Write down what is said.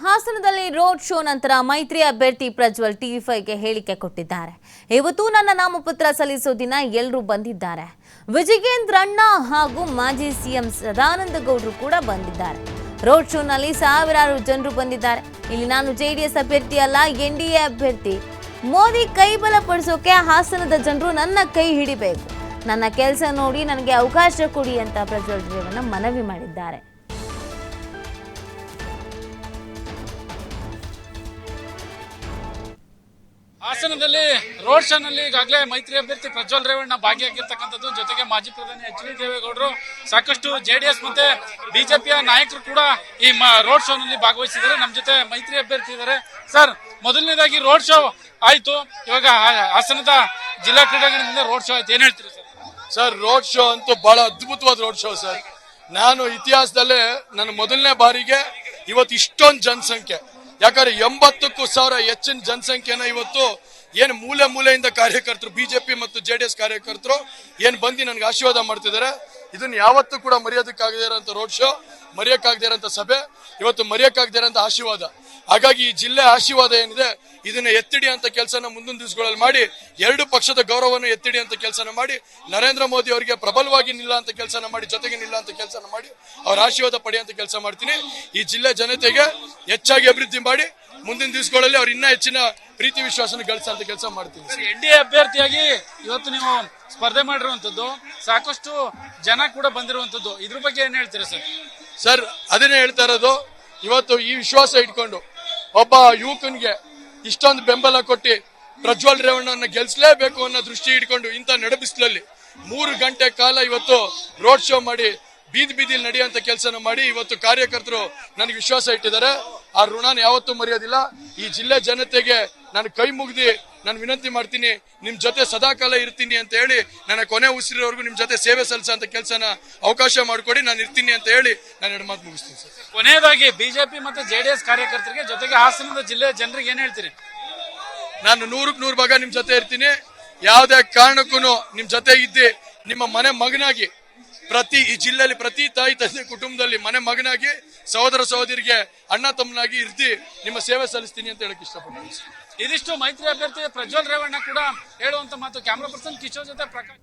ಹಾಸನದಲ್ಲಿ road show ನಂತರ ಮೈತ್ರಿ ಅಭ್ಯರ್ಥಿ ಪ್ರಜ್ವಲ್ ಟಿವಿ5ಗೆ ಹೇಳಿಕೆ ಕೊಟ್ಟಿದ್ದಾರೆ. ಇವತ್ತು ನನ್ನ ನಾಮಪತ್ರ ಸಲ್ಲಿಸೋ ದಿನ ಎಲ್ಲರೂ ಬಂದಿದ್ದಾರೆ. ವಿಜಯೇಂದ್ರಣ್ಣ ಹಾಗೂ ಮಾಜಿ ಸಿಎಂ ಸದಾನಂದ ಗೌಡರು ಕೂಡ ಬಂದಿದ್ದಾರೆ. ರೋಡ್ ಶೋನಲ್ಲಿ ಸಾವಿರಾರು ಜನರು ಬಂದಿದ್ದಾರೆ. ಇಲ್ಲಿ ನಾನು ಜೆಡಿಎಸ್ ಅಭ್ಯರ್ಥಿ ಅಲ್ಲ, ಎನ್ಡಿಎ ಅಭ್ಯರ್ಥಿ. ಮೋದಿ ಕೈ ಬಲಪಡಿಸೋಕೆ ಹಾಸನದ ಜನರು ನನ್ನ ಕೈ ಹಿಡಿಬೇಕು. ನನ್ನ ಕೆಲಸ ನೋಡಿ ನನಗೆ ಅವಕಾಶ ಕೊಡಿ ಅಂತ ಪ್ರಜ್ವಲ್ ರೇವಣ್ಣ ಮನವಿ ಮಾಡಿದ್ದಾರೆ. ಹಾಸನದಲ್ಲಿ ರೋಡ್ ಶೋನಲ್ಲಿ ಈಗಾಗಲೇ ಮೈತ್ರಿ ಅಭ್ಯರ್ಥಿ ಪ್ರಜ್ವಲ್ ರೇವಣ್ಣ ಭಾಗಿಯಾಗಿರ್ತಕ್ಕಂಥದ್ದು. ಜೊತೆಗೆ ಮಾಜಿ ಪ್ರಧಾನಿ ಎಚ್.ಡಿ. ದೇವೇಗೌಡರು, ಸಾಕಷ್ಟು ಜೆಡಿಎಸ್ ಮತ್ತೆ ಬಿಜೆಪಿಯ ನಾಯಕರು ಕೂಡ ಈ ರೋಡ್ ಶೋನಲ್ಲಿ ಭಾಗವಹಿಸಿದ್ದಾರೆ. ನಮ್ಮ ಜೊತೆ ಮೈತ್ರಿ ಅಭ್ಯರ್ಥಿ ಇದ್ದಾರೆ. ಸರ್, ಮೊದಲನೇದಾಗಿ ರೋಡ್ ಶೋ ಆಯ್ತು, ಇವಾಗ ಹಾಸನದ ಜಿಲ್ಲಾ ಕ್ರೀಡಾಂಗಣದಿಂದ ರೋಡ್ ಶೋ ಆಯ್ತು, ಏನ್ ಹೇಳ್ತೀರಿ ಸರ್? ಸರ್, ರೋಡ್ ಶೋ ಅಂತೂ ಬಹಳ ಅದ್ಭುತವಾದ ರೋಡ್ ಶೋ ಸರ್. ನಾನು ಇತಿಹಾಸದಲ್ಲೇ ನನ್ನ ಮೊದಲನೇ ಬಾರಿಗೆ ಇವತ್ತು ಇಷ್ಟೊಂದು ಜನಸಂಖ್ಯೆ, ಯಾಕಂದ್ರೆ 80,000 ಹೆಚ್ಚಿನ ಜನಸಂಖ್ಯೆನ ಇವತ್ತು ಏನು ಮೂಲೆ ಮೂಲೆಯಿಂದ ಕಾರ್ಯಕರ್ತರು, ಬಿಜೆಪಿ ಮತ್ತು ಜೆಡಿಎಸ್ ಕಾರ್ಯಕರ್ತರು ಏನ್ ಬಂದು ನನಗೆ ಆಶೀರ್ವಾದ ಮಾಡ್ತಿದ್ದಾರೆ. ಇದನ್ನ ಯಾವತ್ತೂ ಕೂಡ ಮರೆಯೋದಕ್ಕಾಗದೇ ಇರೋಂಥ ರೋಡ್ ಶೋ, ಮರೆಯೋಕ್ಕಾಗದೇ ಇರೋಂಥ ಸಭೆ, ಇವತ್ತು ಮರೆಯೋಕ್ಕಾಗದೇ ಇರೋಂಥ ಆಶೀರ್ವಾದ. ಹಾಗಾಗಿ ಈ ಜಿಲ್ಲೆ ಆಶೀರ್ವಾದ ಏನಿದೆ ಇದನ್ನ ಎತ್ತಿಡಿ ಅಂತ ಕೆಲಸನ ಮುಂದಿನ ದಿವಸಗಳಲ್ಲಿ ಮಾಡಿ, ಎರಡು ಪಕ್ಷದ ಗೌರವವನ್ನು ಎತ್ತಿಡಿ ಅಂತ ಕೆಲಸನ ಮಾಡಿ, ನರೇಂದ್ರ ಮೋದಿ ಅವರಿಗೆ ಪ್ರಬಲವಾಗಿ ನಿಲ್ಲ ಅಂತ ಕೆಲಸನ ಮಾಡಿ, ಜೊತೆಗೆ ನಿಲ್ಲ ಅಂತ ಕೆಲಸನ ಮಾಡಿ, ಅವರ ಆಶೀರ್ವಾದ ಪಡೆಯುವಂತ ಕೆಲಸ ಮಾಡ್ತೀನಿ. ಈ ಜಿಲ್ಲೆ ಜನತೆಗೆ ಹೆಚ್ಚಾಗಿ ಅಭಿವೃದ್ಧಿ ಮಾಡಿ ಮುಂದಿನ ದಿವಸಗಳಲ್ಲಿ ಅವ್ರು ಇನ್ನೂ ಹೆಚ್ಚಿನ ಪ್ರೀತಿ ವಿಶ್ವಾಸನ ಗಳಿಸಂತ ಕೆಲಸ ಮಾಡ್ತೀನಿ. ಎನ್ಡಿಎ ಅಭ್ಯರ್ಥಿಯಾಗಿ ಇವತ್ತು ನೀವು ಸ್ಪರ್ಧೆ ಮಾಡಿರುವಂತದ್ದು, ಸಾಕಷ್ಟು ಜನ ಕೂಡ ಬಂದಿರುವಂತದ್ದು, ಇದ್ರ ಬಗ್ಗೆ ಏನ್ ಹೇಳ್ತೀರಾ ಸರ್? ಸರ್, ಅದನ್ನೇ ಹೇಳ್ತಾ ಇರೋದು. ಇವತ್ತು ಈ ವಿಶ್ವಾಸ ಇಟ್ಕೊಂಡು ಒಬ್ಬ ಯುವಕನಿಗೆ ಇಷ್ಟೊಂದು ಬೆಂಬಲ ಕೊಟ್ಟು ಪ್ರಜ್ವಲ್ ರೇವಣ್ಣನ ಗೆಲ್ಸಲೇಬೇಕು ಅನ್ನೋ ದೃಷ್ಟಿ ಇಟ್ಕೊಂಡು ಇಂಥ ನಡುಬಿಸಿಲಲ್ಲಿ 3 ಗಂಟೆ ಕಾಲ ಇವತ್ತು ರೋಡ್ ಶೋ ಮಾಡಿ ಬೀದಿಲಿ ನಡೆಯುವಂತ ಕೆಲಸನ ಮಾಡಿ ಇವತ್ತು ಕಾರ್ಯಕರ್ತರು ನನಗೆ ವಿಶ್ವಾಸ ಇಟ್ಟಿದ್ದಾರೆ. ಆ ಋಣನ ಯಾವತ್ತೂ ಮರೆಯೋದಿಲ್ಲ. ಈ ಜಿಲ್ಲೆ ಜನತೆಗೆ ನಾನು ಕೈ ಮುಗಿದಿ ನಾನು ವಿನಂತಿ ಮಾಡ್ತೀನಿ, ನಿಮ್ ಜೊತೆ ಸದಾಕಾಲ ಇರ್ತೀನಿ ಅಂತ ಹೇಳಿ, ನನ್ನ ಕೊನೆ ಉಸಿರೋವರೆಗೂ ನಿಮ್ ಜೊತೆ ಸೇವೆ ಸಲ್ಲಿಸೋ ಕೆಲಸನ ಅವಕಾಶ ಮಾಡಿಕೊಡಿ, ನಾನು ಇರ್ತೀನಿ ಅಂತ ಹೇಳಿ ನಾನು 2 ಮಾತು ಮುಗಿಸ್ತೀನಿ ಸರ್. ಕೊನೆಯದಾಗಿ ಬಿಜೆಪಿ ಮತ್ತು ಜೆಡಿಎಸ್ ಕಾರ್ಯಕರ್ತರಿಗೆ, ಜೊತೆಗೆ ಹಾಸನದ ಜಿಲ್ಲೆಯ ಜನರಿಗೆ ಏನ್ ಹೇಳ್ತೀರಿ? ನಾನು 100ಕ್ಕೆ 100 ಭಾಗ ನಿಮ್ ಜೊತೆ ಇರ್ತೀನಿ. ಯಾವುದೇ ಕಾರಣಕ್ಕೂ ನಿಮ್ ಜೊತೆ ಇದ್ದಿ ನಿಮ್ಮ ಮನೆ ಮಗನಾಗಿ, ಈ ಜಿಲ್ಲೆಯಲ್ಲಿ ಪ್ರತಿ ತಾಯಿ ತಂದೆ ಕುಟುಂಬದಲ್ಲಿ ಮನೆ ಮಗನಾಗಿ, ಸಹೋದರ ಸಹೋದರಿಗೆ ಅಣ್ಣ ತಮ್ಮನಾಗಿ ಇರ್ತಿ ನಿಮ್ಮ ಸೇವೆ ಸಲ್ಲಿಸ್ತೀನಿ ಅಂತ ಹೇಳಕ್ ಇಷ್ಟಪಡ್ತೀನಿ. ಇದಿಷ್ಟು ಮೈತ್ರಿ ಅಭ್ಯರ್ಥಿ ಪ್ರಜ್ವಲ್ ರೇವಣ್ಣ ಕೂಡ ಹೇಳುವಂತ ಮಾತು. ಕ್ಯಾಮರಾ ಪರ್ಸನ್ ಕಿಶೋರ್ ಜೊತೆ ಪ್ರಕಾಶ್.